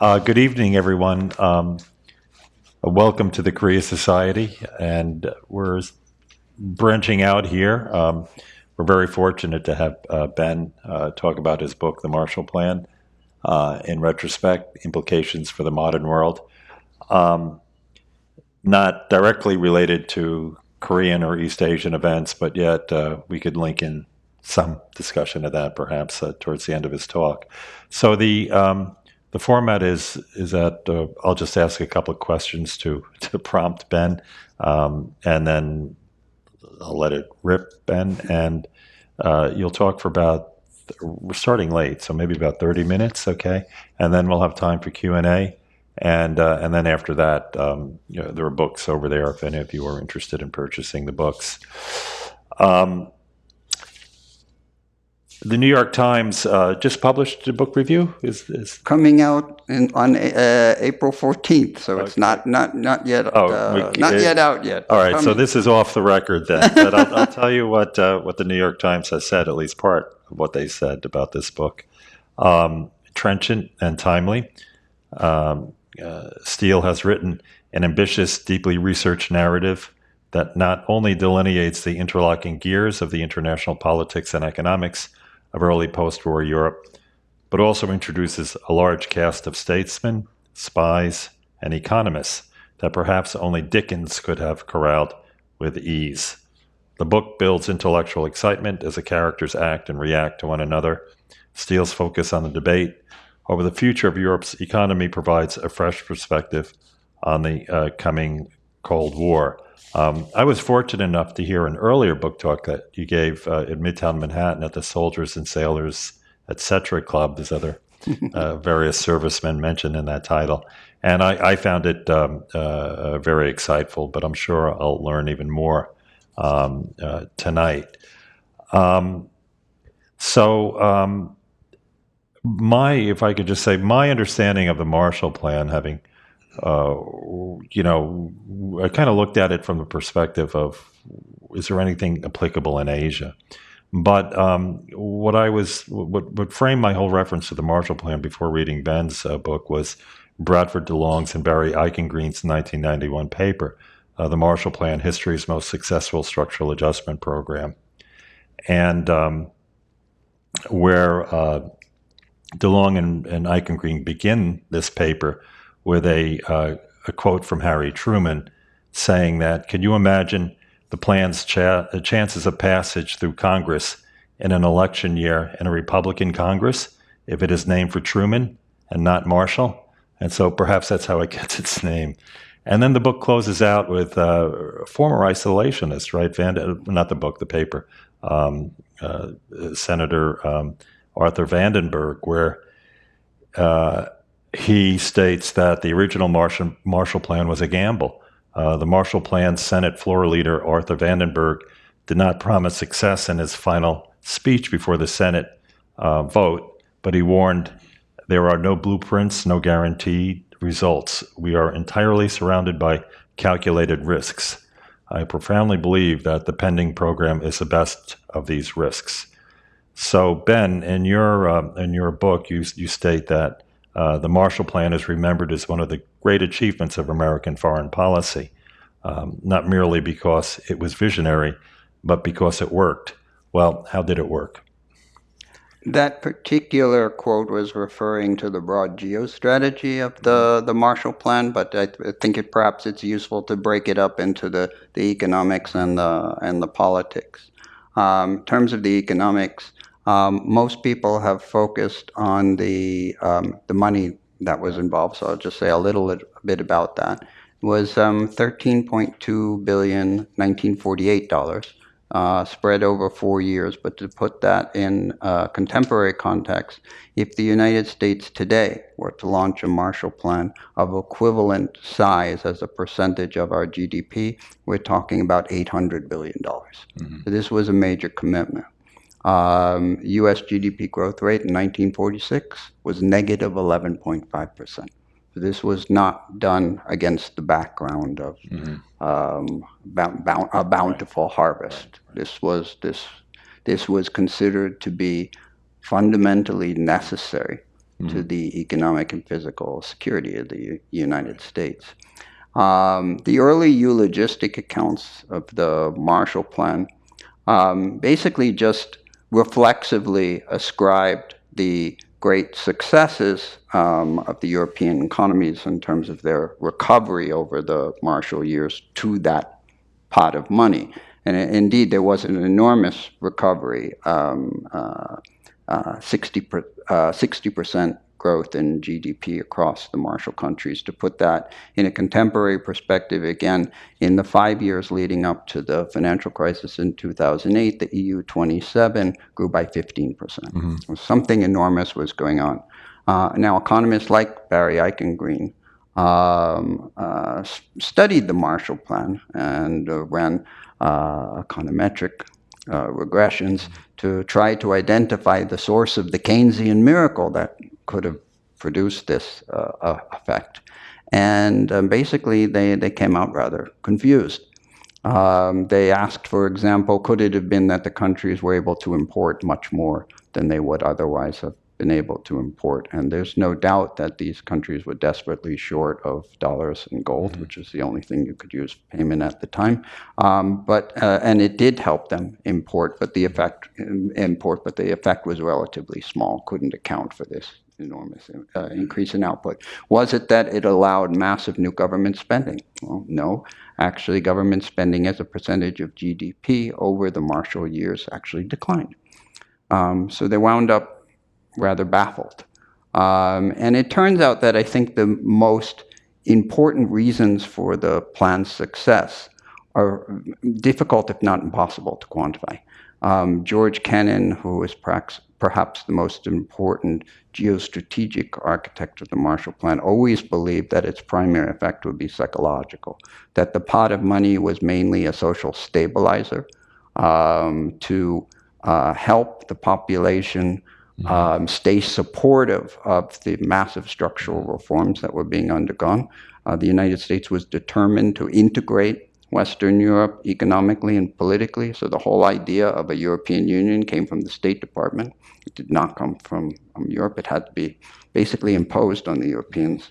Good evening, everyone. Welcome to the Korea Society, and we're branching out here. We're very fortunate to have Ben talk about his book, The Marshall Plan, in Retrospect, Implications for the Modern World. Not directly related to Korean or East Asian events, but yet we could link in some discussion of that perhaps towards the end of his talk. So the format is that I'll just ask a couple of questions to prompt Ben, and then I'll let it rip, Ben, and you'll talk for we're starting late, so maybe about 30 minutes, okay? And then we'll have time for Q&A, and then after that, there are books over there if any of you are interested in purchasing the books. The New York Times just published a book review. Is coming out on April 14th, so it's not yet yet out yet. All right, so this is off the record then. But I'll tell you what the New York Times has said, at least part of what they said about this book. Trenchant and timely. Steil has written an ambitious, deeply researched narrative that not only delineates the interlocking gears of the international politics and economics of early post-war Europe, but also introduces a large cast of statesmen, spies, and economists that perhaps only Dickens could have corralled with ease. The book builds intellectual excitement as the characters act and react to one another. Steil's focus on the debate over the future of Europe's economy provides a fresh perspective on the coming Cold War. I was fortunate enough to hear an earlier book talk that you gave in Midtown Manhattan at the Soldiers and Sailors Etc. Club. There's other various servicemen mentioned in that title. And I found it very exciteful, but I'm sure I'll learn even more tonight. If I could just say, my understanding of the Marshall Plan, having I kind of looked at it from the perspective of, is there anything applicable in Asia? But what framed my whole reference to the Marshall Plan before reading Ben's book was Bradford DeLong's and Barry Eichengreen's 1991 paper, The Marshall Plan, History's Most Successful Structural Adjustment Program. And where DeLong and Eichengreen begin this paper with a quote from Harry Truman saying that, can you imagine the plan's chances of passage through Congress in an election year in a Republican Congress if it is named for Truman and not Marshall? And so perhaps that's how it gets its name. And then the book closes out with former isolationist, right? Not the book, the paper, Senator Arthur Vandenberg, where he states that the original Marshall Plan was a gamble. The Marshall Plan Senate floor leader Arthur Vandenberg did not promise success in his final speech before the Senate vote, but he warned, there are no blueprints, no guaranteed results. We are entirely surrounded by calculated risks. I profoundly believe that the pending program is the best of these risks. So, Ben, in your book, you state that the Marshall Plan is remembered as one of the great achievements of American foreign policy, not merely because it was visionary, but because it worked. Well, how did it work? That particular quote was referring to the broad geostrategy of the Marshall Plan, but I think perhaps it's useful to break it up into the economics and the politics. In terms of the economics, most people have focused on the money that was involved, so I'll just say a little bit about that. It was $13.2 billion, 1948 dollars, spread over 4 years. But to put that in contemporary context, if the United States today were to launch a Marshall Plan of equivalent size as a percentage of our GDP, we're talking about $800 billion. Mm-hmm. So this was a major commitment. U.S. GDP growth rate in 1946 was negative 11.5%. So this was not done against the background of a bountiful harvest. This was considered to be fundamentally necessary to the economic and physical security of the United States. The early eulogistic accounts of the Marshall Plan basically just reflexively ascribed the great successes of the European economies in terms of their recovery over the Marshall years to that pot of money. And indeed, there was an enormous recovery, 60% growth in GDP across the Marshall countries. To put that in a contemporary perspective, again, in the 5 years leading up to the financial crisis in 2008, the EU 27 grew by 15%. Mm-hmm. Something enormous was going on. Now, economists like Barry Eichengreen studied the Marshall Plan and ran econometric regressions to try to identify the source of the Keynesian miracle that could have produced this effect. And basically, they came out rather confused. They asked, for example, could it have been that the countries were able to import much more than they would otherwise have been able to import? And there's no doubt that these countries were desperately short of dollars and gold, which is the only thing you could use for payment at the time. And it did help them import, but the effect was relatively small. Couldn't account for this enormous increase in output. Was it that it allowed massive new government spending? Well, no. Actually, government spending as a percentage of GDP over the Marshall years actually declined. So they wound up rather baffled. And it turns out that I think the most important reasons for the plan's success are difficult, if not impossible, to quantify. George Kennan, who is perhaps the most important geostrategic architect of the Marshall Plan, always believed that its primary effect would be psychological, that the pot of money was mainly a social stabilizer to help the population stay supportive of the massive structural reforms that were being undergone. The United States was determined to integrate Western Europe economically and politically, so the whole idea of a European Union came from the State Department. It did not come from Europe. It had to be basically imposed on the Europeans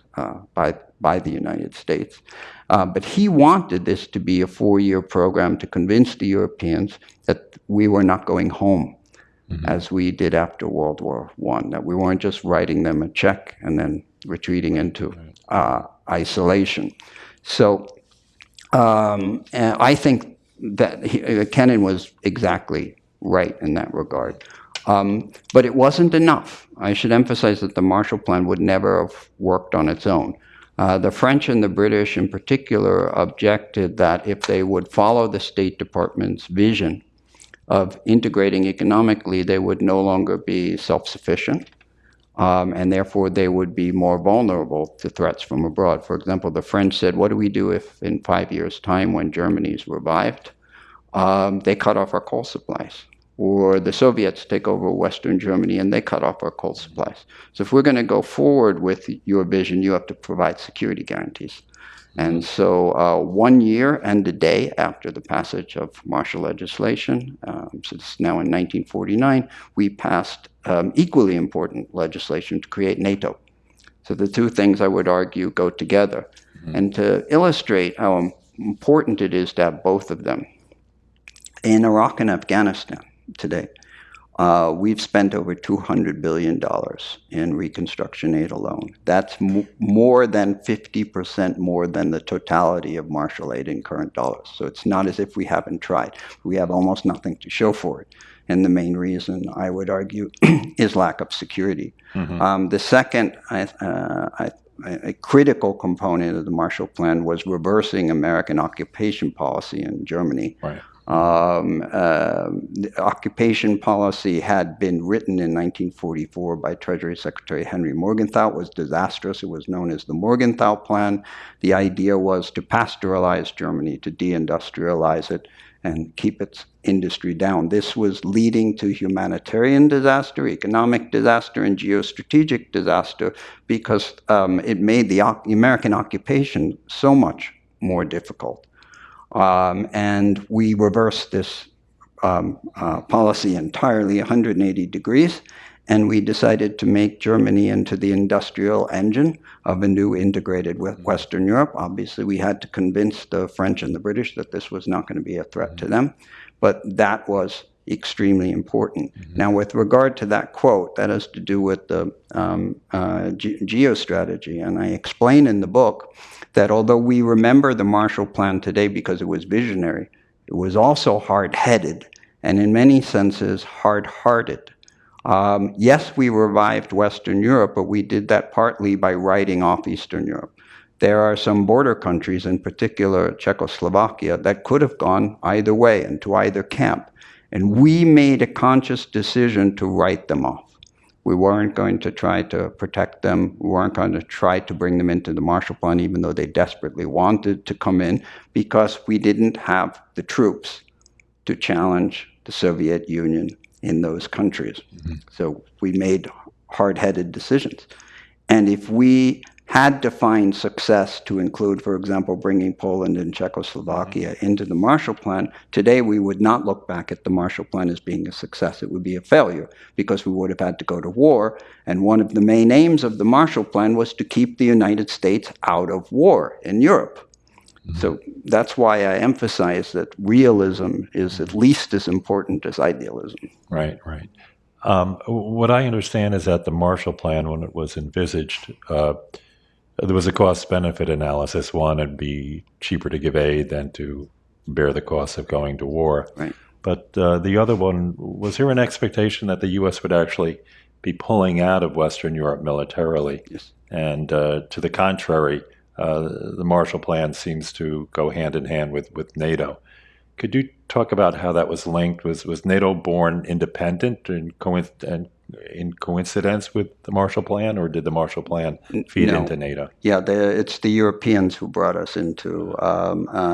by the United States. But he wanted this to be a 4-year program to convince the Europeans that we were not going home, as we did after World War I, that we weren't just writing them a check and then retreating into isolation. So and I think that Kennan was exactly right in that regard. But it wasn't enough. I should emphasize that the Marshall Plan would never have worked on its own. The French and the British in particular objected that if they would follow the State Department's vision of integrating economically, they would no longer be self-sufficient, and therefore they would be more vulnerable to threats from abroad. For example, the French said, what do we do if in 5 years' time, when Germany's revived, they cut off our coal supplies? Or the Soviets take over Western Germany and they cut off our coal supplies. So if we're going to go forward with your vision, you have to provide security guarantees. And so 1 year and a day after the passage of Marshall legislation, so this is now in 1949, we passed equally important legislation to create NATO. So the two things, I would argue, go together. And to illustrate how important it is to have both of them, in Iraq and Afghanistan today, we've spent over $200 billion in reconstruction aid alone. That's more than 50% more than the totality of Marshall aid in current dollars. So it's not as if we haven't tried. We have almost nothing to show for it. And the main reason, I would argue, is lack of security. The second, a critical component of the Marshall Plan was reversing American occupation policy in Germany. Right. The occupation policy had been written in 1944 by Treasury Secretary Henry Morgenthau. It was disastrous. It was known as the Morgenthau Plan. The idea was to pasteurize Germany, to deindustrialize it, and keep its industry down. This was leading to humanitarian disaster, economic disaster, and geostrategic disaster because it made the American occupation so much more difficult. And we reversed this policy entirely 180 degrees. And we decided to make Germany into the industrial engine of a new integrated Western Europe. Obviously, we had to convince the French and the British that this was not going to be a threat to them, but that was extremely important. Now, with regard to that quote, that has to do with the geostrategy, and I explain in the book that although we remember the Marshall Plan today because it was visionary, it was also hard-headed, and in many senses, hard-hearted. Yes, we revived Western Europe, but we did that partly by writing off Eastern Europe. There are some border countries, in particular Czechoslovakia, that could have gone either way and to either camp. And we made a conscious decision to write them off. We weren't going to try to protect them. We weren't going to try to bring them into the Marshall Plan, even though they desperately wanted to come in, because we didn't have the troops to challenge the Soviet Union in those countries. So we made hard-headed decisions. And if we had defined success to include, for example, bringing Poland and Czechoslovakia into the Marshall Plan, today we would not look back at the Marshall Plan as being a success. It would be a failure because we would have had to go to war. And one of the main aims of the Marshall Plan was to keep the United States out of war in Europe. So that's why I emphasize that realism is at least as important as idealism. Right, right. What I understand is that the Marshall Plan, when it was envisaged, there was a cost-benefit analysis. One, it'd be cheaper to give aid than to bear the cost of going to war. Right. But the other one, was there an expectation that the U.S. would actually be pulling out of Western Europe militarily? Yes. And to the contrary, the Marshall Plan seems to go hand in hand with NATO. Could you talk about how that was linked? Was NATO born independent and in coincidence with the Marshall Plan, or did the Marshall Plan feed into NATO? Yeah, it's the Europeans who brought us into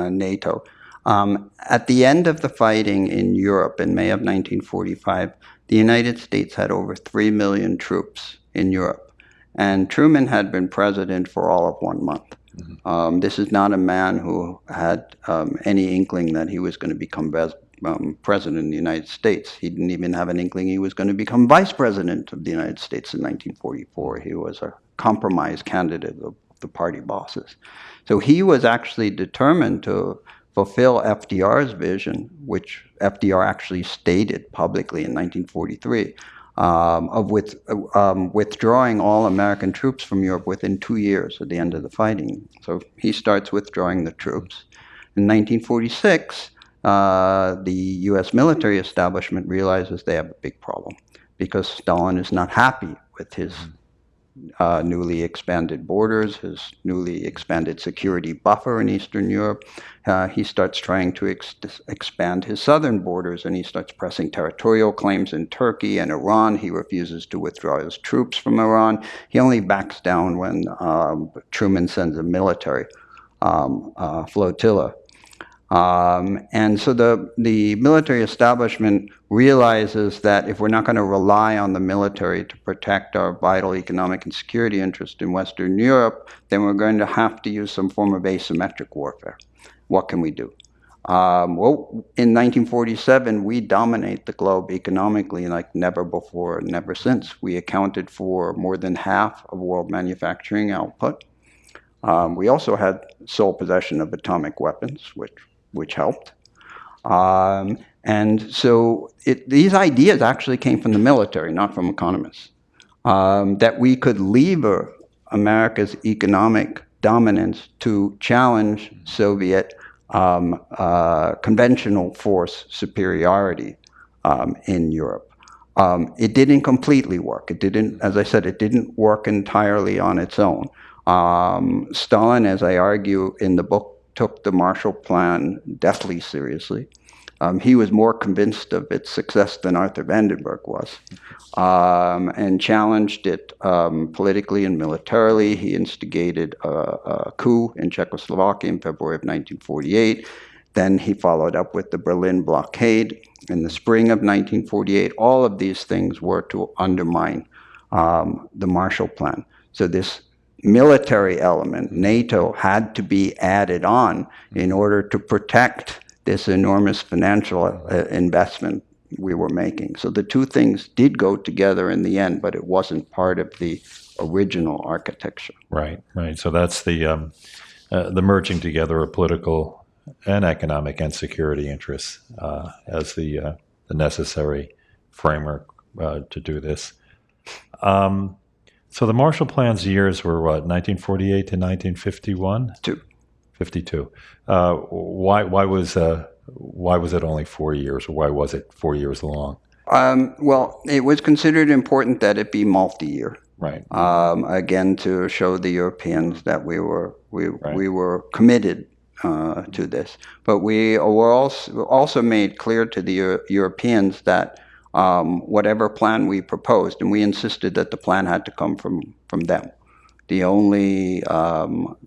NATO. At the end of the fighting in Europe in May of 1945, the United States had over 3 million troops in Europe. And Truman had been president for all of 1 month. This is not a man who had any inkling that he was going to become president of the United States. He didn't even have an inkling he was going to become vice president of the United States in 1944. He was a compromise candidate of the party bosses. So he was actually determined to fulfill FDR's vision, which FDR actually stated publicly in 1943, of withdrawing all American troops from Europe within 2 years at the end of the fighting. So he starts withdrawing the troops. In 1946, the U.S. military establishment realizes they have a big problem because Stalin is not happy with his newly expanded borders, his newly expanded security buffer in Eastern Europe. He starts trying to expand his southern borders, and he starts pressing territorial claims in Turkey and Iran. He refuses to withdraw his troops from Iran. He only backs down when Truman sends a military flotilla. And so the military establishment realizes that if we're not going to rely on the military to protect our vital economic and security interest in Western Europe, then we're going to have to use some form of asymmetric warfare. What can we do? Well, in 1947, we dominate the globe economically like never before, never since. We accounted for more than half of world manufacturing output. We also had sole possession of atomic weapons, which helped. And so these ideas actually came from the military, not from economists, that we could lever America's economic dominance to challenge Soviet conventional force superiority in Europe. It didn't completely work. It didn't, as I said, it didn't work entirely on its own. Stalin, as I argue in the book, took the Marshall Plan deathly seriously. He was more convinced of its success than Arthur Vandenberg was, and challenged it politically and militarily. He instigated a coup in Czechoslovakia in February of 1948. Then he followed up with the Berlin blockade in the spring of 1948. All of these things were to undermine the Marshall Plan. So this military element, NATO, had to be added on in order to protect this enormous financial investment we were making. So the two things did go together in the end, but it wasn't part of the original architecture. Right, right. So that's the merging together of political and economic and security interests as the necessary framework to do this. So the Marshall Plan's years were what, 1948 to 1951? 52. Why was it only 4 years, or why was it 4 years long? Well, it was considered important that it be multi-year. Right. Again, to show the Europeans that we were committed to this. But we were also made clear to the Europeans that whatever plan we proposed, and we insisted that the plan had to come from them. The only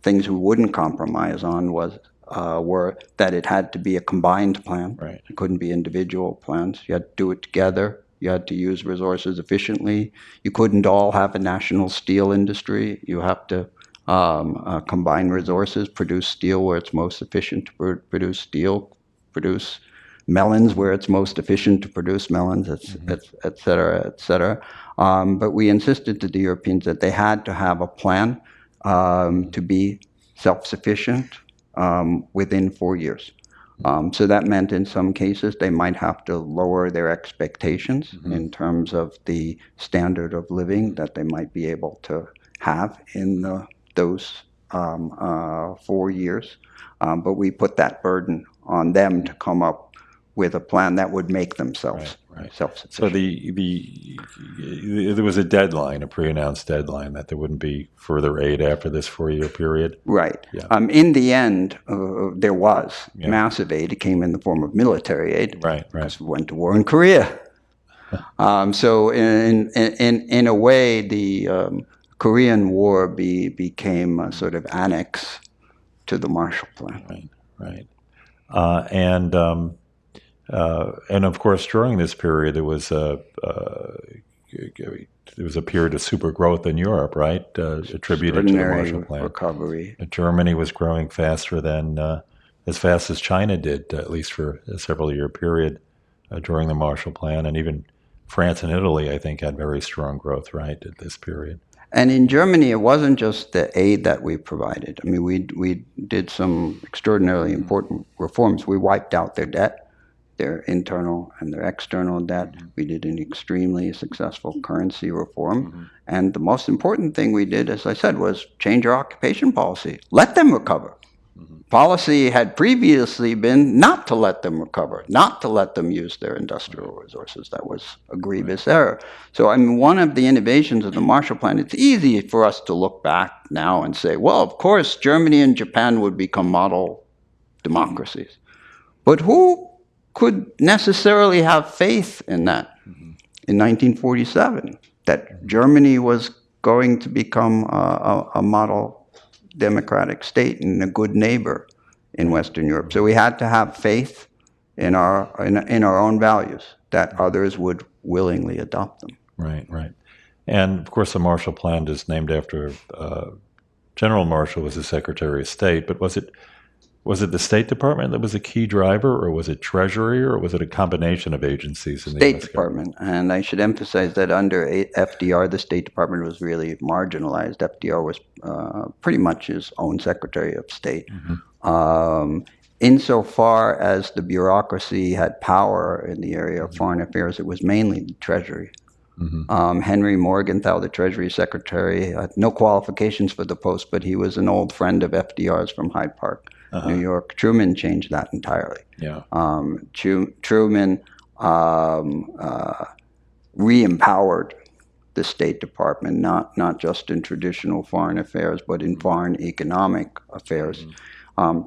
things we wouldn't compromise on were that it had to be a combined plan. Right. It couldn't be individual plans. You had to do it together. You had to use resources efficiently. You couldn't all have a national steel industry. You have to combine resources, produce steel where it's most efficient to produce steel, produce melons where it's most efficient to produce melons, et cetera, et cetera. But we insisted to the Europeans that they had to have a plan to be self-sufficient within 4 years. So that meant in some cases they might have to lower their expectations in terms of the standard of living that they might be able to have in those 4 years. But we put that burden on them to come up with a plan that would make themselves self-sufficient. So there was a deadline, a pre-announced deadline, that there wouldn't be further aid after this 4-year period? Right. Yeah. In the end, there was massive aid. It came in the form of military aid. Right. Because we went to war in Korea. So in a way, the Korean War became a sort of annex to the Marshall Plan. Right. And of course, during this period, there was a period of super growth in Europe, right? Attributed to the Marshall Plan. Recovery. Germany was growing faster than, as fast as China did, at least for a several-year period during the Marshall Plan, and even France and Italy, I think, had very strong growth, right, at this period. And in Germany, it wasn't just the aid that we provided. I mean, we did some extraordinarily important reforms. We wiped out their debt, their internal and their external debt. We did an extremely successful currency reform. And the most important thing we did, as I said, was change our occupation policy. Let them recover. Policy had previously been not to let them recover, not to let them use their industrial resources. That was a grievous error. So, I mean, one of the innovations of the Marshall Plan, it's easy for us to look back now and say, well, of course, Germany and Japan would become model democracies. But who could necessarily have faith in that in 1947, that Germany was going to become a model democratic state and a good neighbor in Western Europe? So we had to have faith in our own values that others would willingly adopt them. Right. And of course, the Marshall Plan is named after General Marshall was the Secretary of State. But was it the State Department that was a key driver, or was it Treasury, or was it a combination of agencies in the State US Department. And I should emphasize that under FDR, the State Department was really marginalized. FDR was pretty much his own Secretary of State. Insofar as the bureaucracy had power in the area of foreign affairs, it was mainly the Treasury. Henry Morgenthau, the Treasury Secretary, had no qualifications for the post, but he was an old friend of FDR's from Hyde Park, New York. Truman changed that entirely. Truman re-empowered the State Department, not just in traditional foreign affairs, but in foreign economic affairs.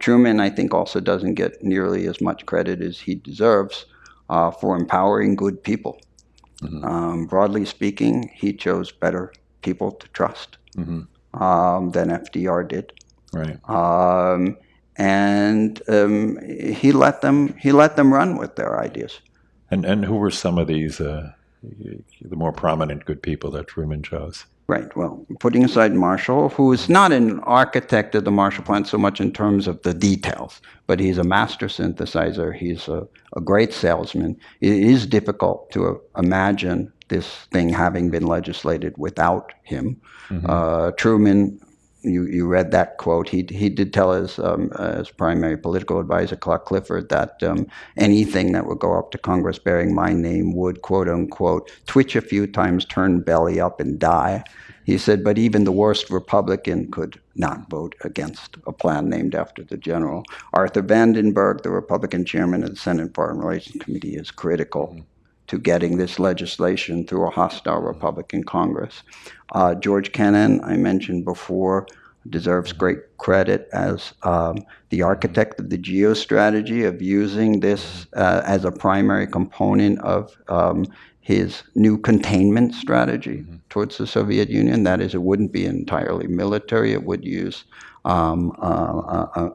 Truman, I think, also doesn't get nearly as much credit as he deserves for empowering good people. Broadly speaking, he chose better people to trust than FDR did. Right. And he let them run with their ideas. And who were some of these the more prominent good people that Truman chose. Right. Well, putting aside Marshall, who is not an architect of the Marshall Plan so much in terms of the details, but he's a master synthesizer. He's a great salesman. It is difficult to imagine this thing having been legislated without him. Truman, you read that quote. He did tell his primary political advisor, Clark Clifford, that anything that would go up to Congress bearing my name would, quote unquote, twitch a few times, turn belly up, and die. He said, but even the worst Republican could not vote against a plan named after the general. Arthur Vandenberg, the Republican chairman of the Senate Foreign Relations Committee, is critical to getting this legislation through a hostile Republican Congress. George Kennan, I mentioned before, deserves great credit as the architect of the geostrategy of using this as a primary component of his new containment strategy towards the Soviet Union. That is, it wouldn't be entirely military. It would use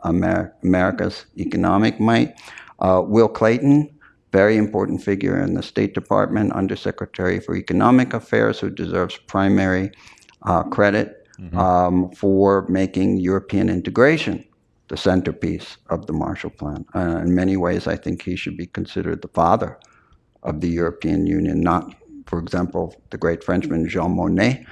America's economic might. Will Clayton, very important figure in the State Department, Undersecretary for Economic Affairs, who deserves primary credit for making European integration the centerpiece of the Marshall Plan. In many ways, I think he should be considered the father of the European Union, not, for example, the great Frenchman Jean Monnet.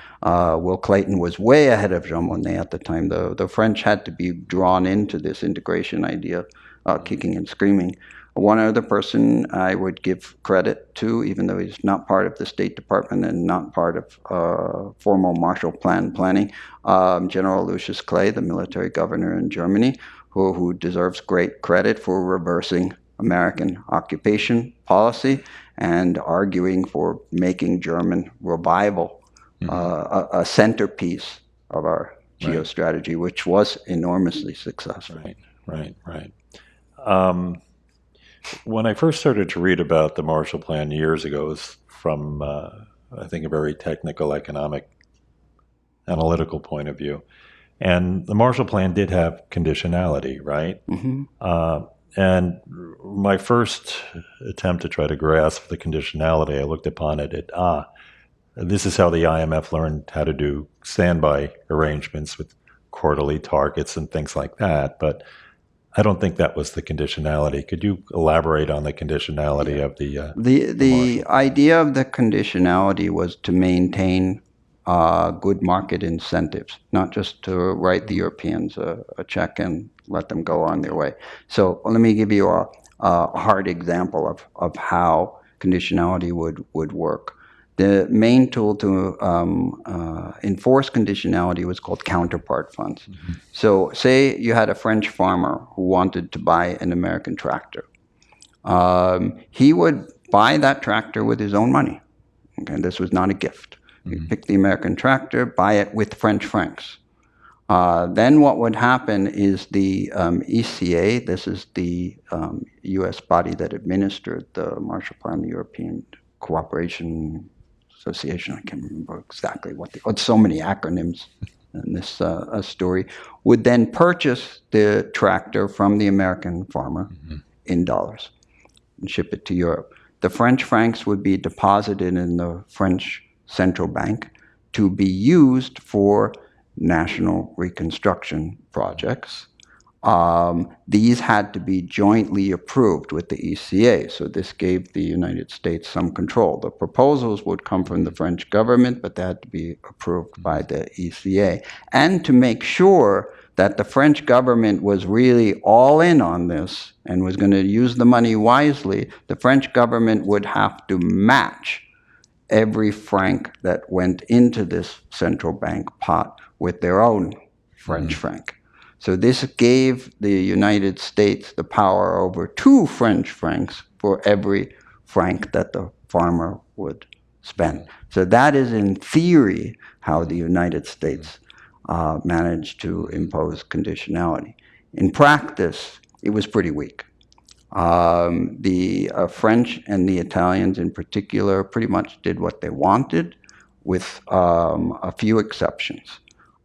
Will Clayton was way ahead of Jean Monnet at the time. The French had to be drawn into this integration idea, kicking and screaming. One other person I would give credit to, even though he's not part of the State Department and not part of formal Marshall Plan planning, General Lucius Clay, the military governor in Germany, who deserves great credit for reversing American occupation policy and arguing for making German revival a centerpiece of our geostrategy, which was enormously successful. Right. When I first started to read about the Marshall Plan years ago, it was from, I think, a very technical, economic, analytical point of view. And the Marshall Plan did have conditionality, right? And my first attempt to try to grasp the conditionality, I looked upon it at, this is how the IMF learned how to do standby arrangements with quarterly targets and things like that. But I don't think that was the conditionality. Could you elaborate on the conditionality of the idea of the conditionality was to maintain good market incentives, not just to write the Europeans a check and let them go on their way. So let me give you a hard example of how conditionality would work. The main tool to enforce conditionality was called Counterpart Funds. So say you had a French farmer who wanted to buy an American tractor. He would buy that tractor with his own money. Okay, this was not a gift. He'd pick the American tractor, buy it with French francs. Then what would happen is the ECA, this is the U.S. body that administered the Marshall Plan, the European Cooperation Association, I can't remember exactly what so many acronyms in this story, would then purchase the tractor from the American farmer in dollars and ship it to Europe. The French francs would be deposited in the French central bank to be used for national reconstruction projects. These had to be jointly approved with the ECA, so this gave the United States some control. The proposals would come from the French government, but they had to be approved by the ECA. And to make sure that the French government was really all in on this and was going to use the money wisely, the French government would have to match every franc that went into this central bank pot with their own French franc. So this gave the United States the power over 2 French francs for every franc that the farmer would spend. So that is, in theory, how the United States managed to impose conditionality. In practice, it was pretty weak. The French and the Italians in particular pretty much did what they wanted, with a few exceptions.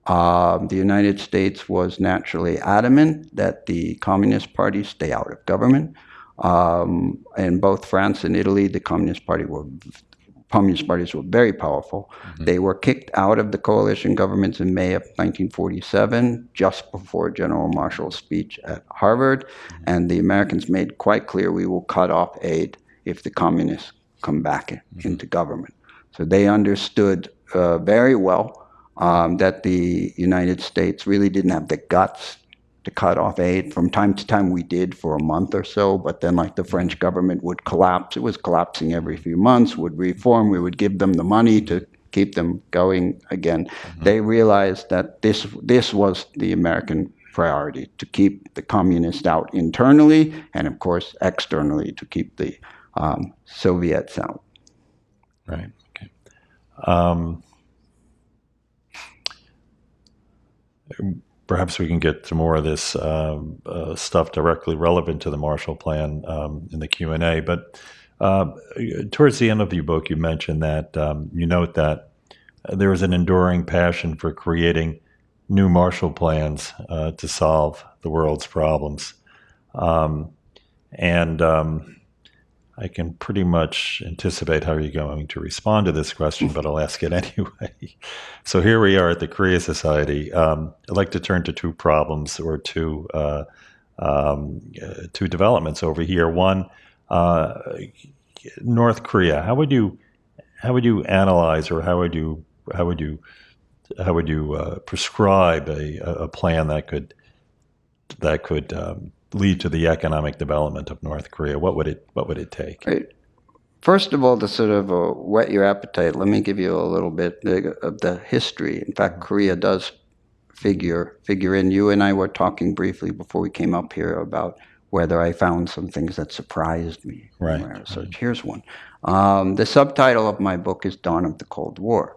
The United States was naturally adamant that the Communist Party stay out of government. In both France and Italy, the Communist Party were Communist parties were very powerful. They were kicked out of the coalition governments in May of 1947, just before General Marshall's speech at Harvard, and the Americans made quite clear, we will cut off aid if the communists come back into government. So they understood very well that the United States really didn't have the guts to cut off aid. From time to time we did for a month or so, but then like the French government would collapse. It was collapsing every few months, would reform, we would give them the money to keep them going again. They realized that this was the American priority, to keep the communists out internally, and of course externally to keep the Soviets out. Right. Okay. Perhaps we can get to more of this stuff directly relevant to the Marshall Plan in the Q&A. But towards the end of your book, you mentioned that you note that there is an enduring passion for creating new Marshall Plans to solve the world's problems. I can pretty much anticipate how you're going to respond to this question, but I'll ask it anyway. So here we are at the Korea Society. I'd like to turn to two problems, or two developments over here. One, North Korea. How would you analyze, or how would you prescribe a plan that could lead to the economic development of North Korea? What would it take? Right. First of all, to sort of whet your appetite, let me give you a little bit of the history. In fact, Korea does figure in. You and I were talking briefly before we came up here about whether I found some things that surprised me in my research. Here's one. The subtitle of my book is Dawn of the Cold War,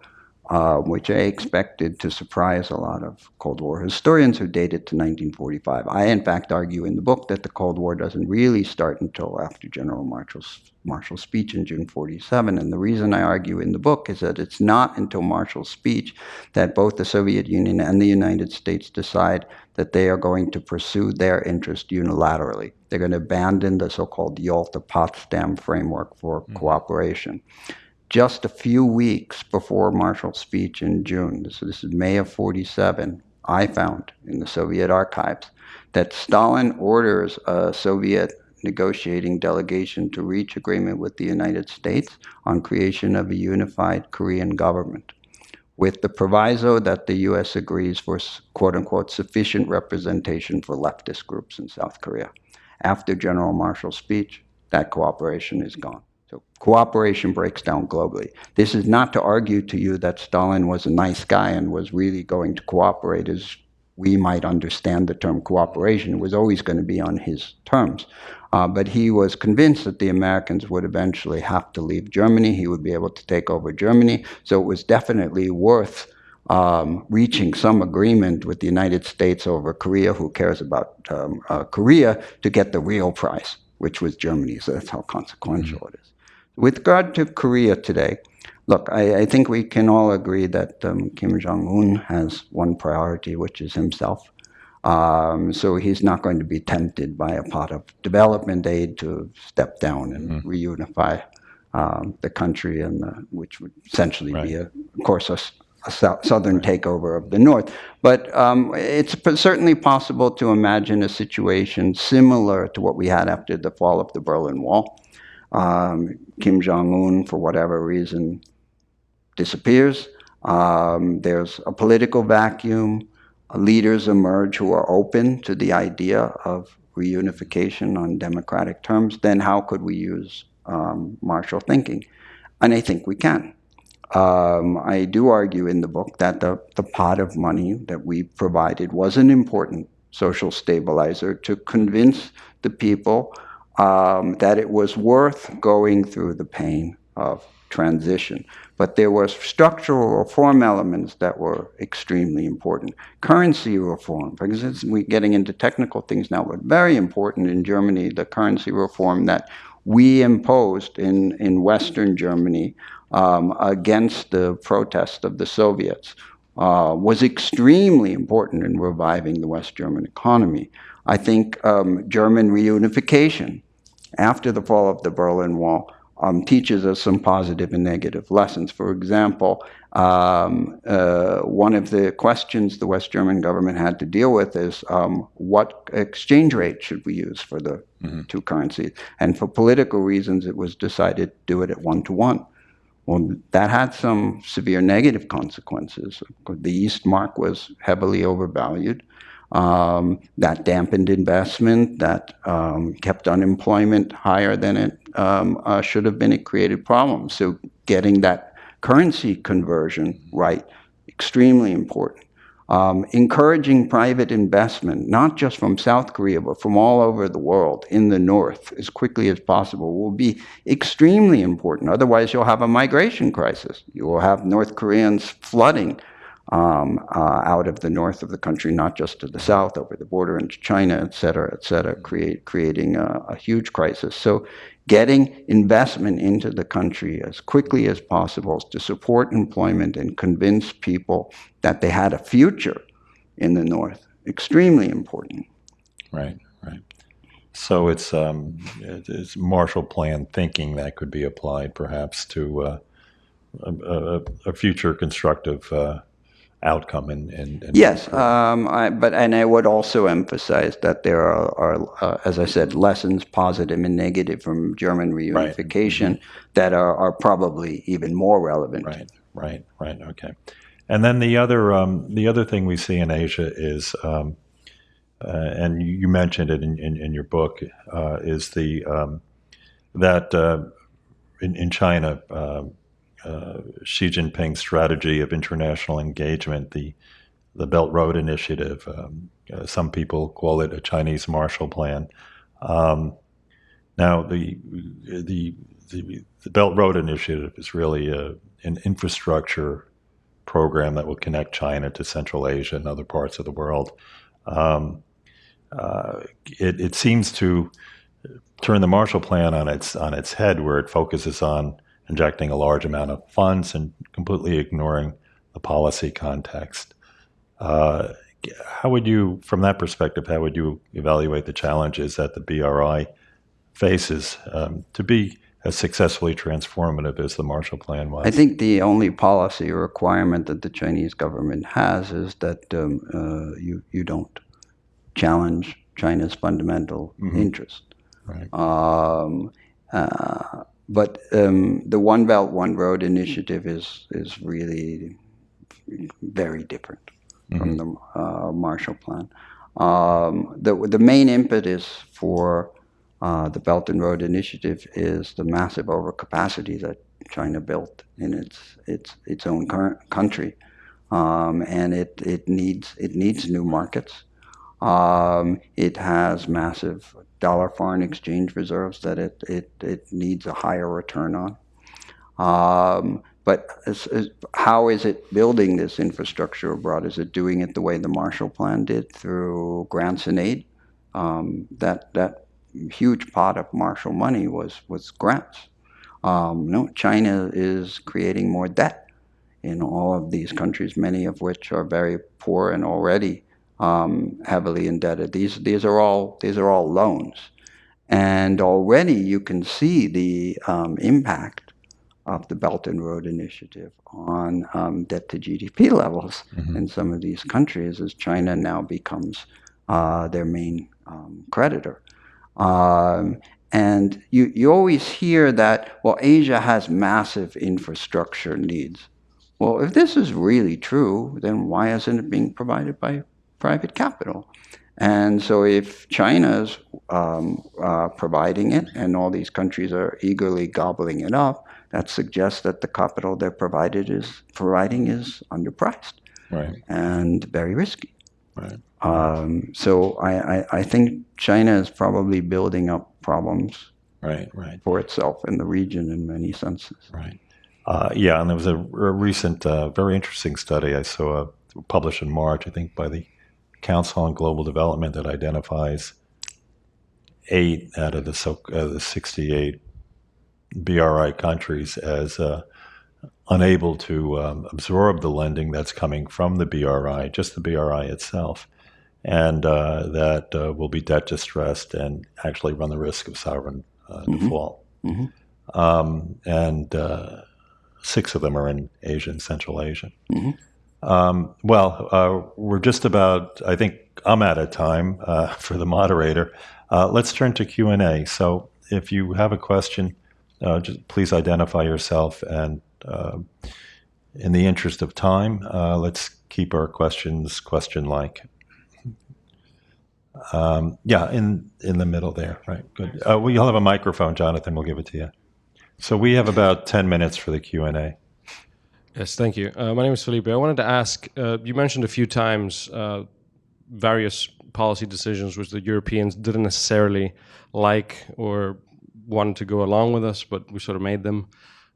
which I expected to surprise a lot of Cold War historians who date it to 1945. I, in fact, argue in the book that the Cold War doesn't really start until after General Marshall's speech in June 47. And the reason I argue in the book is that it's not until Marshall's speech that both the Soviet Union and the United States decide that they are going to pursue their interest unilaterally. They're going to abandon the so-called Yalta-Potsdam framework for cooperation. Just a few weeks before Marshall's speech in June, so this is May of 47, I found in the Soviet archives that Stalin orders a Soviet negotiating delegation to reach agreement with the United States on creation of a unified Korean government, with the proviso that the U.S. agrees for quote-unquote sufficient representation for leftist groups in South Korea. After General Marshall's speech, that cooperation is gone. So cooperation breaks down globally. This is not to argue to you that Stalin was a nice guy and was really going to cooperate as we might understand the term cooperation. It was always going to be on his terms. But he was convinced that the Americans would eventually have to leave Germany. He would be able to take over Germany. So it was definitely worth reaching some agreement with the United States over Korea, who cares about Korea, to get the real prize, which was Germany. So that's how consequential it is. With regard to Korea today, look, I think we can all agree that Kim Jong-un has one priority, which is himself. So he's not going to be tempted by a pot of development aid to step down and reunify the country, and which would essentially be, of course, a southern takeover of the North. But it's certainly possible to imagine a situation similar to what we had after the fall of the Berlin Wall. Kim Jong-un, for whatever reason, disappears. There's a political vacuum. Leaders emerge who are open to the idea of reunification on democratic terms. Then how could we use Marshall thinking? And I think we can. I do argue in the book that the pot of money that we provided was an important social stabilizer to convince the people that it was worth going through the pain of transition. But there were structural reform elements that were extremely important. Currency reform, for instance, we're getting into technical things now, but very important in Germany, the currency reform that we imposed in Western Germany against the protest of the Soviets was extremely important in reviving the West German economy. I think German reunification after the fall of the Berlin Wall teaches us some positive and negative lessons. For example, one of the questions the West German government had to deal with is what exchange rate should we use for the two currencies? And for political reasons, it was decided to do it at 1-to-1. Well, that had some severe negative consequences. The East mark was heavily overvalued. That dampened investment, that kept unemployment higher than it should have been. It created problems. So getting that currency conversion right, extremely important. Encouraging private investment, not just from South Korea, but from all over the world in the north as quickly as possible will be extremely important. Otherwise, you'll have a migration crisis. You will have North Koreans flooding out of the north of the country, not just to the south, over the border into China, et cetera, creating a huge crisis. So getting investment into the country as quickly as possible to support employment and convince people that they had a future in the north, extremely important. Right. So it's Marshall Plan thinking that could be applied perhaps to a future constructive outcome. Yes, I would also emphasize that there are, as I said, lessons, positive and negative, from German reunification that are probably even more relevant. Right. Okay. And then the other thing we see in Asia is, and you mentioned it in your book, is that in China, Xi Jinping's strategy of international engagement, the Belt Road Initiative. Some people call it a Chinese Marshall Plan. Now, the Belt Road Initiative is really an infrastructure program that will connect China to Central Asia and other parts of the world. It seems to turn the Marshall Plan on its head, where it focuses on injecting a large amount of funds and completely ignoring the policy context. How would you, from that perspective, how would you evaluate the challenges that the BRI faces to be as successfully transformative as the Marshall Plan was? I think the only policy requirement that the Chinese government has is that you don't challenge China's fundamental interest. Right. But the One Belt, One Road initiative is really very different from the Marshall Plan. The main impetus for the Belt and Road Initiative is the massive overcapacity that China built in its own country, and it needs new markets. It has massive dollar foreign exchange reserves that it needs a higher return on. But how is it building this infrastructure abroad? Is it doing it the way the Marshall Plan did, through grants and aid? That huge pot of Marshall money was grants. No, China is creating more debt in all of these countries, many of which are very poor and already heavily indebted. These are all loans, and already you can see the impact of the Belt and Road Initiative on debt to GDP levels in some of these countries, as China now becomes their main creditor. And you always hear that, well, Asia has massive infrastructure needs. Well, if this is really true, then why isn't it being provided by private capital? And so if China's providing it and all these countries are eagerly gobbling it up, that suggests that the capital they're providing is underpriced, right, and very risky. Right. So I think China is probably building up problems right. for itself in the region in many senses. Right. Yeah, and there was a recent, very interesting study I saw published in March, I think, by the Council on Global Development, that identifies 8 out of the 68 BRI countries as unable to absorb the lending that's coming from the BRI, just the BRI itself, and that will be debt distressed and actually run the risk of sovereign default. and 6 of them are in Asia and Central Asia. We're just about, I think I'm out of time for the moderator. Let's turn to Q&A. So if you have a question, just please identify yourself, and in the interest of time, let's keep our questions question-like. In the middle there, right? Good. You'll have a microphone, Jonathan. We'll give it to you. So we have about 10 minutes for the Q&A. Yes, thank you. My name is Felipe. I wanted to ask, you mentioned a few times various policy decisions which the Europeans didn't necessarily like or wanted to go along with us, but we sort of made them.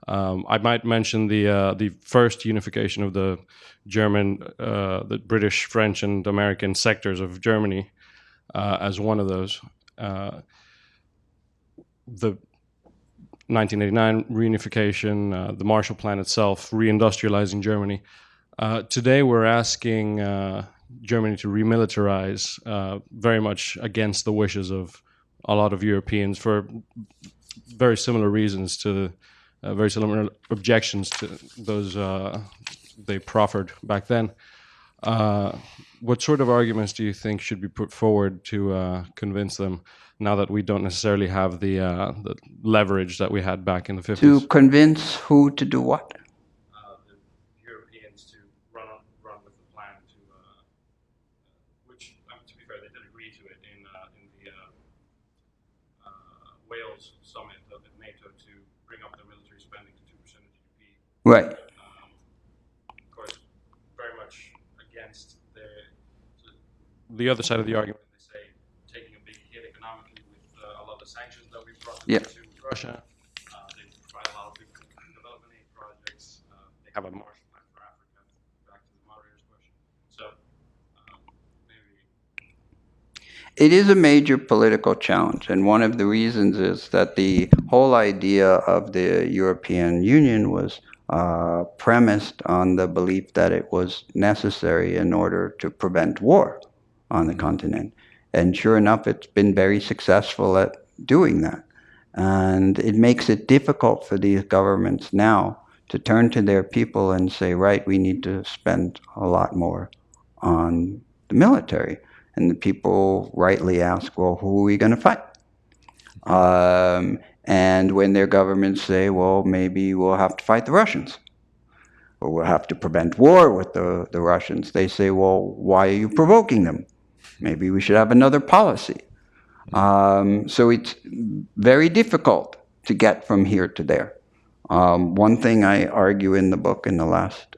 I might mention the first unification of the the British, French, and American sectors of Germany as one of those. The 1989 reunification, the Marshall Plan itself, reindustrializing Germany. Today we're asking Germany to remilitarize, very much against the wishes of a lot of Europeans for very similar reasons to very similar objections to those they proffered back then. What sort of arguments do you think should be put forward to convince them, now that we don't necessarily have the leverage that we had back in the 50s? To convince who to do what? The Europeans to run with the plan to, which, to be fair, they did agree to it in the Wales summit of NATO to bring up their military spending to 2% of GDP. Right. Of course, very much against the other side of the argument. They say taking a big hit economically with a lot of sanctions that we've brought to Russia. They provide a lot of big development aid projects. They have a Marshall Plan for Africa. Back to the moderator's question. So maybe it is a major political challenge, and one of the reasons is that the whole idea of the European Union was premised on the belief that it was necessary in order to prevent war on the continent. And sure enough, it's been very successful at doing that. And it makes it difficult for these governments now to turn to their people and say, right, we need to spend a lot more on the military. And the people rightly ask, well, who are we going to fight? And when their governments say, well, maybe we'll have to fight the Russians, or we'll have to prevent war with the Russians, they say, well, why are you provoking them? Maybe we should have another policy. So it's very difficult to get from here to there. One thing I argue in the book in the last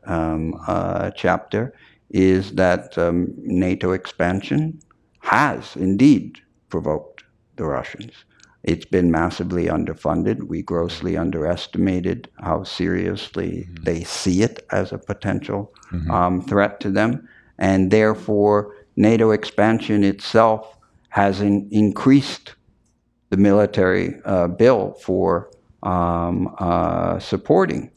chapter is that NATO expansion has indeed provoked the Russians. It's been massively underfunded. We grossly underestimated how seriously they see it as a potential threat to them. And therefore, NATO expansion itself has increased the military bill for supporting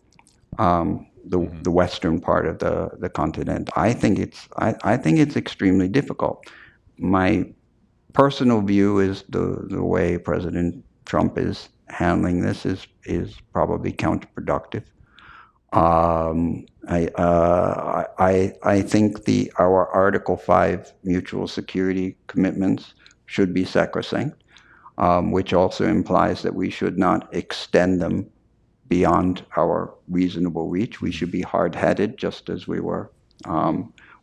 the western part of the continent. I think it's extremely difficult. My personal view is the way President Trump is handling this is probably counterproductive. I think our Article 5 mutual security commitments should be sacrosanct, which also implies that we should not extend them beyond our reasonable reach. We should be hard-headed, just as we were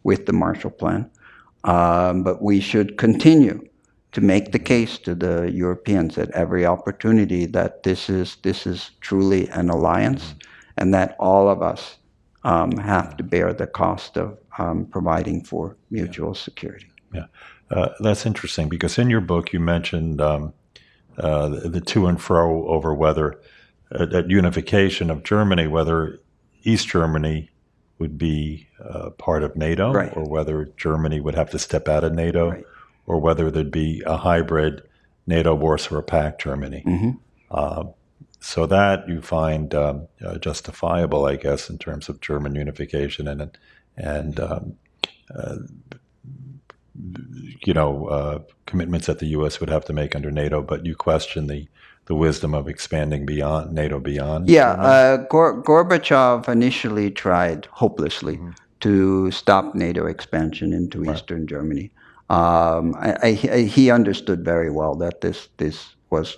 with the Marshall Plan. But we should continue to make the case to the Europeans at every opportunity that this is truly an alliance, and that all of us have to bear the cost of providing for mutual security. Yeah, that's interesting, because in your book you mentioned the to and fro over whether at unification of Germany, whether East Germany would be part of NATO, right, or whether Germany would have to step out of NATO, right, or whether there'd be a hybrid NATO-Warsaw Pact Germany. So that you find justifiable, I guess, in terms of German unification and commitments that the U.S. would have to make under NATO. But you question the the wisdom of expanding beyond NATO beyond? Yeah, Gorbachev initially tried hopelessly to stop NATO expansion into Eastern Germany. He understood very well that this was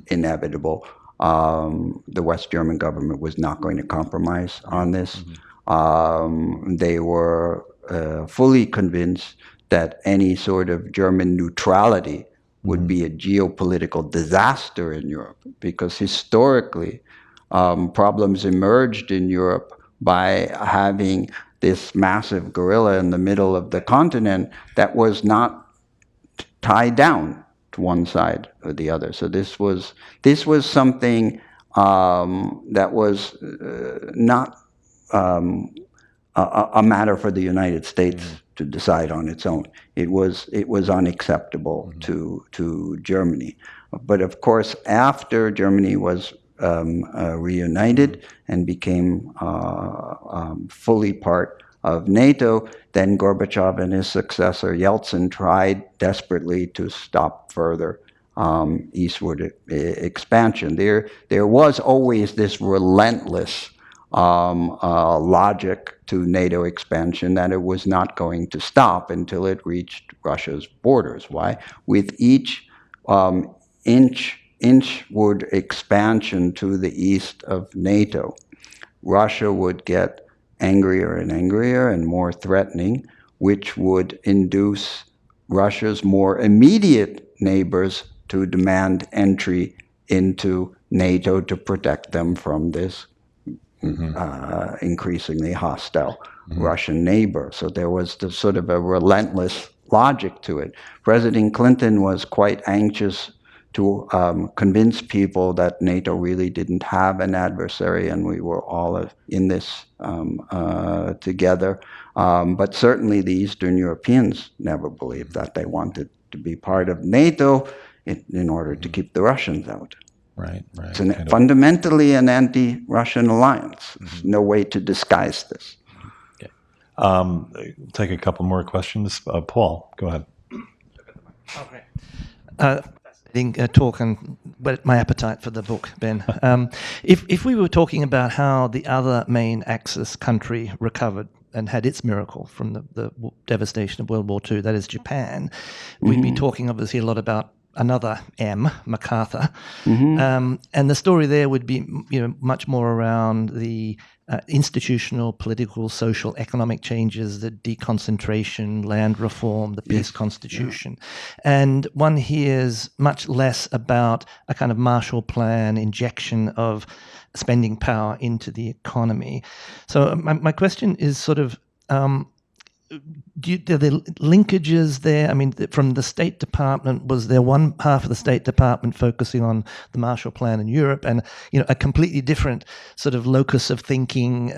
inevitable. The West German government was not going to compromise on this. They were fully convinced that any sort of German neutrality would be a geopolitical disaster in Europe, because historically problems emerged in Europe by having this massive gorilla in the middle of the continent that was not tied down to one side or the other. So this was something that was not a matter for the United States to decide on its own. It was unacceptable to Germany. But of course, after Germany was reunited and became fully part of NATO, then Gorbachev and his successor Yeltsin tried desperately to stop further eastward expansion. There was always this relentless logic to NATO expansion that it was not going to stop until it reached Russia's borders. Why? With each inchward expansion to the east of NATO, Russia would get angrier and angrier and more threatening, which would induce Russia's more immediate neighbors to demand entry into NATO to protect them from this increasingly hostile Russian neighbor. So there was the sort of a relentless logic to it. President Clinton was quite anxious to convince people that NATO really didn't have an adversary and we were all in this together. But certainly the Eastern Europeans never believed that. They wanted to be part of NATO in order to keep the Russians out. Right. It's fundamentally an anti-Russian alliance. There's no way to disguise this. Okay. Take a couple more questions. Paul, go ahead. Okay. Talk and whet my appetite for the book, Ben. If we were talking about how the other main Axis country recovered and had its miracle from the devastation of World War II, that is Japan, we'd be talking obviously a lot about another M, MacArthur, and the story there would be much more around the institutional, political, social, economic changes, the deconcentration, land reform, the peace constitution. And one hears much less about a kind of Marshall Plan injection of spending power into the economy. So my question is sort of, are there linkages there? I mean, from the State Department, was there one half of the State Department focusing on the Marshall Plan in Europe and, a completely different sort of locus of thinking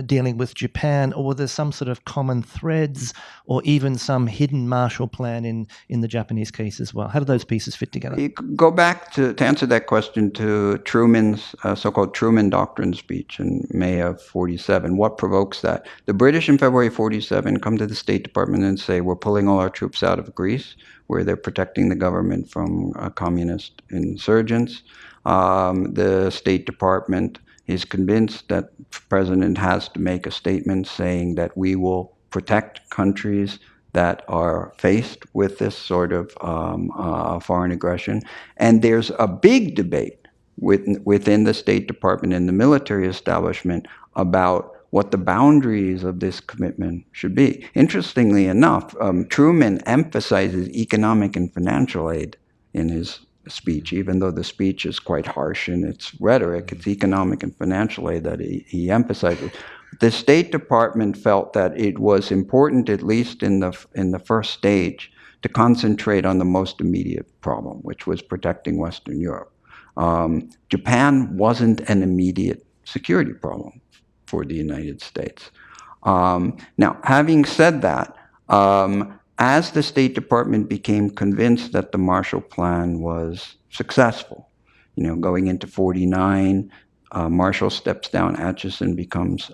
dealing with Japan? Or were there some sort of common threads or even some hidden Marshall Plan in the Japanese case as well? How do those pieces fit together? You go back to answer that question to Truman's so-called Truman Doctrine speech in May of 47. What provokes that? The British in February 47 come to the State Department and say, we're pulling all our troops out of Greece, where they're protecting the government from communist insurgents. The State Department is convinced that the president has to make a statement saying that we will protect countries that are faced with this sort of foreign aggression. And there's a big debate within the State Department and the military establishment about what the boundaries of this commitment should be. Interestingly enough, Truman emphasizes economic and financial aid in his speech, even though the speech is quite harsh in its rhetoric. It's economic and financial aid that he emphasizes. The State Department felt that it was important, at least in the first stage, to concentrate on the most immediate problem, which was protecting Western Europe. Japan wasn't an immediate security problem for the United States. Now, having said that, as the State Department became convinced that the Marshall Plan was successful, going into 49, Marshall steps down, Atchison becomes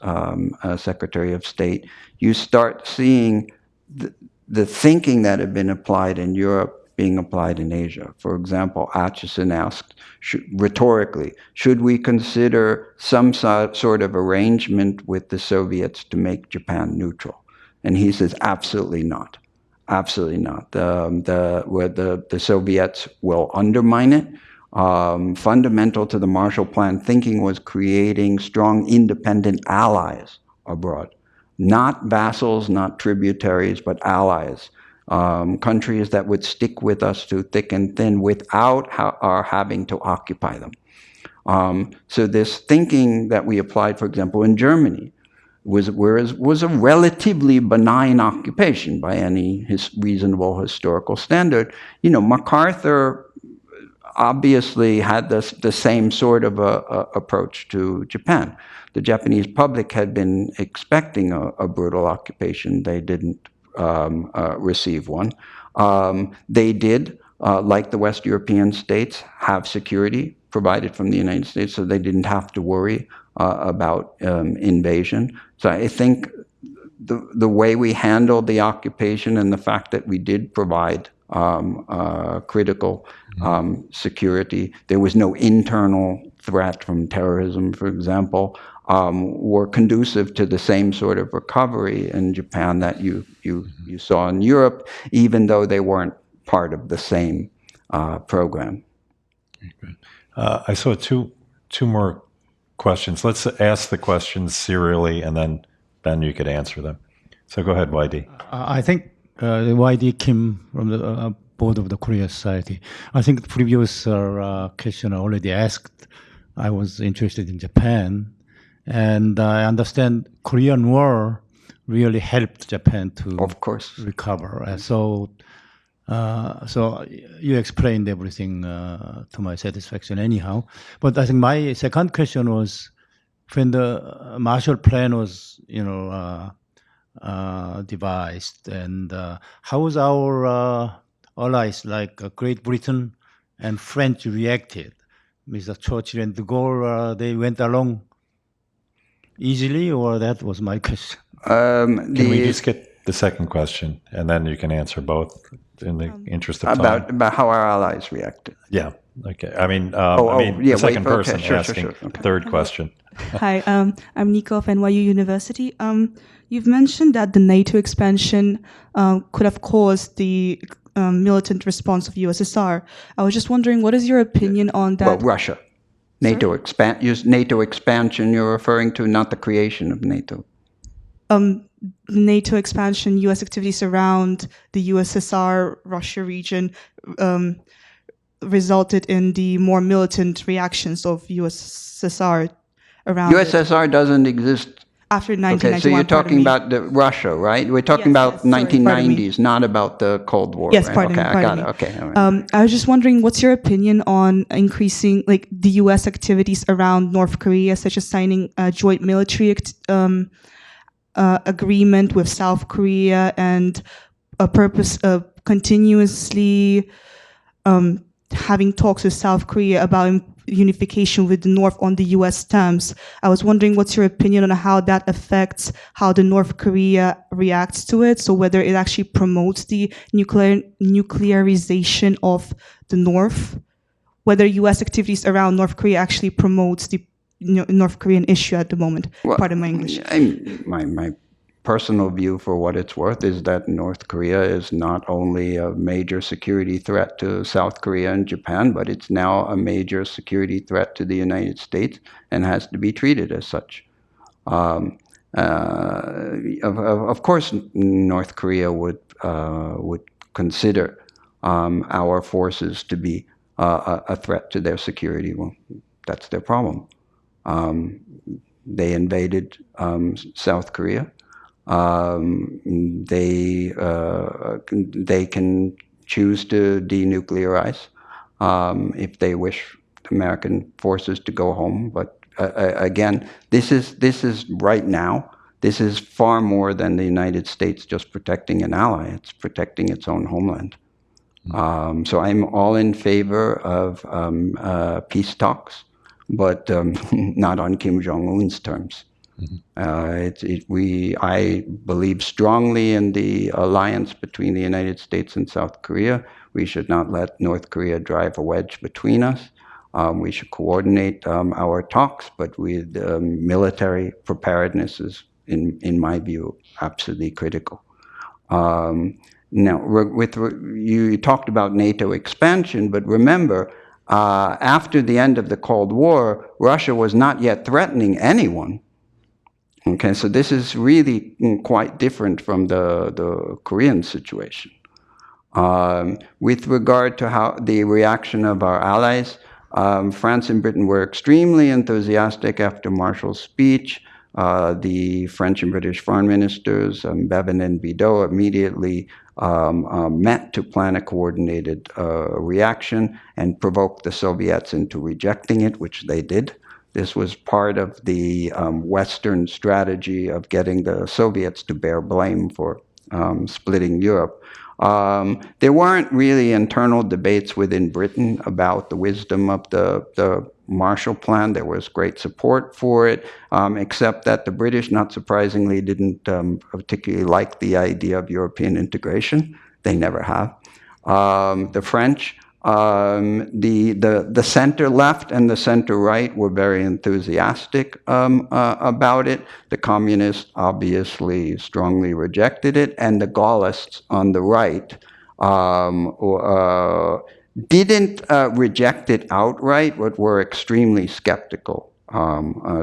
Secretary of State. You start seeing the thinking that had been applied in Europe being applied in Asia. For example, Atchison asked, rhetorically, should we consider some sort of arrangement with the Soviets to make Japan neutral? And he says, absolutely not. Absolutely not. The Soviets will undermine it. Fundamental to the Marshall Plan thinking was creating strong independent allies abroad. Not vassals, not tributaries, but allies. Countries that would stick with us through thick and thin without our having to occupy them. So this thinking that we applied, for example, in Germany, was a relatively benign occupation by any reasonable historical standard. MacArthur obviously had the same sort of approach to Japan. The Japanese public had been expecting a brutal occupation. They didn't receive one. They did, like the West European states, have security provided from the United States, so they didn't have to worry about invasion. So I think the way we handled the occupation and the fact that we did provide critical security, there was no internal threat from terrorism, for example, were conducive to the same sort of recovery in Japan that you saw in Europe, even though they weren't part of the same program. I saw two more questions. Let's ask the questions serially, and then, Ben, you could answer them. So go ahead, YD. I think YD Kim from the board of the Korea Society. I think the previous question already asked. I was interested in Japan, and I understand Korean War really helped Japan to, of course, recover. So you explained everything to my satisfaction anyhow. But I think my second question was, when the Marshall Plan was, devised, and how was our allies like Great Britain and French reacted? Mr. Churchill and de Gaulle, they went along easily, or that was my question? Can we just get the second question, and then you can answer both in the interest of time? About how our allies reacted. Yeah. Okay. I mean, yeah, the second person okay, sure, asking Okay. the third question. Hi, I'm Nico of NYU University. You've mentioned that the NATO expansion could have caused the militant response of USSR. I was just wondering, what is your opinion on that? Well, Russia. NATO expansion you're referring to, not the creation of NATO. NATO expansion, U.S. activities around the USSR, Russia region resulted in the more militant reactions of USSR around USSR doesn't exist. After 1991. Okay, so you're talking about Russia, right? We're talking about 1990s, not about the Cold War. Yes, right? pardon okay, me. I got it. Okay. All right. I was just wondering, what's your opinion on increasing, like, the U.S. activities around North Korea, such as signing a joint military agreement with South Korea, and a purpose of continuously having talks with South Korea about unification with the North on the U.S. terms. I was wondering, what's your opinion on how that affects how the North Korea reacts to it? So whether it actually promotes the nuclearization of the North, whether U.S. activities around North Korea actually promotes the North Korean issue at the moment. Well, Pardon my English. My personal view, for what it's worth, is that North Korea is not only a major security threat to South Korea and Japan, but it's now a major security threat to the United States and has to be treated as such. Of course, North Korea would consider our forces to be a threat to their security. Well, that's their problem. They invaded South Korea. They can choose to denuclearize if they wish American forces to go home. But again, this is right now. This is far more than the United States just protecting an ally. It's protecting its own homeland. So I'm all in favor of peace talks, but not on Kim Jong-un's terms. I believe strongly in the alliance between the United States and South Korea. We should not let North Korea drive a wedge between us. We should coordinate our talks, but with military preparedness is, in my view, absolutely critical. Now, you talked about NATO expansion, but remember, after the end of the Cold War, Russia was not yet threatening anyone. Okay, so this is really quite different from the Korean situation. With regard to how the reaction of our allies, France and Britain were extremely enthusiastic after Marshall's speech. The French and British foreign ministers, Bevin and Bidot, immediately met to plan a coordinated reaction and provoke the Soviets into rejecting it, which they did. This was part of the Western strategy of getting the Soviets to bear blame for splitting Europe. There weren't really internal debates within Britain about the wisdom of the Marshall Plan. There was great support for it, except that the British, not surprisingly, didn't particularly like the idea of European integration. They never have. The French, the center left and the center right were very enthusiastic about it. The communists obviously strongly rejected it, and the Gaullists on the right didn't reject it outright, but were extremely skeptical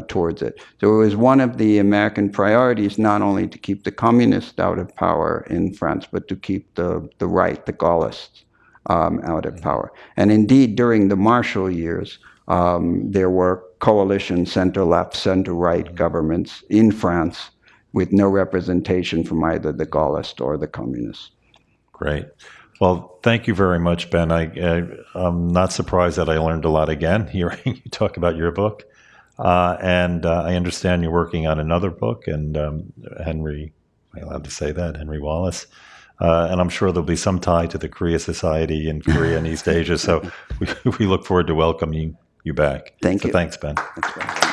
towards it. So it was one of the American priorities not only to keep the communists out of power in France, but to keep the right, the Gaullists, out of power. And indeed, during the Marshall years, there were coalition center-left, center-right governments in France with no representation from either the Gaullists or the communists. Great. Well, thank you very much, Ben. I'm not surprised that I learned a lot again hearing you talk about your book. And I understand you're working on another book, and Henry, am I allowed to say that? Henry Wallace. And I'm sure there'll be some tie to the Korea Society in Korea and East Asia. So we look forward to welcoming you back. Thank you. Thanks, Ben. That's right.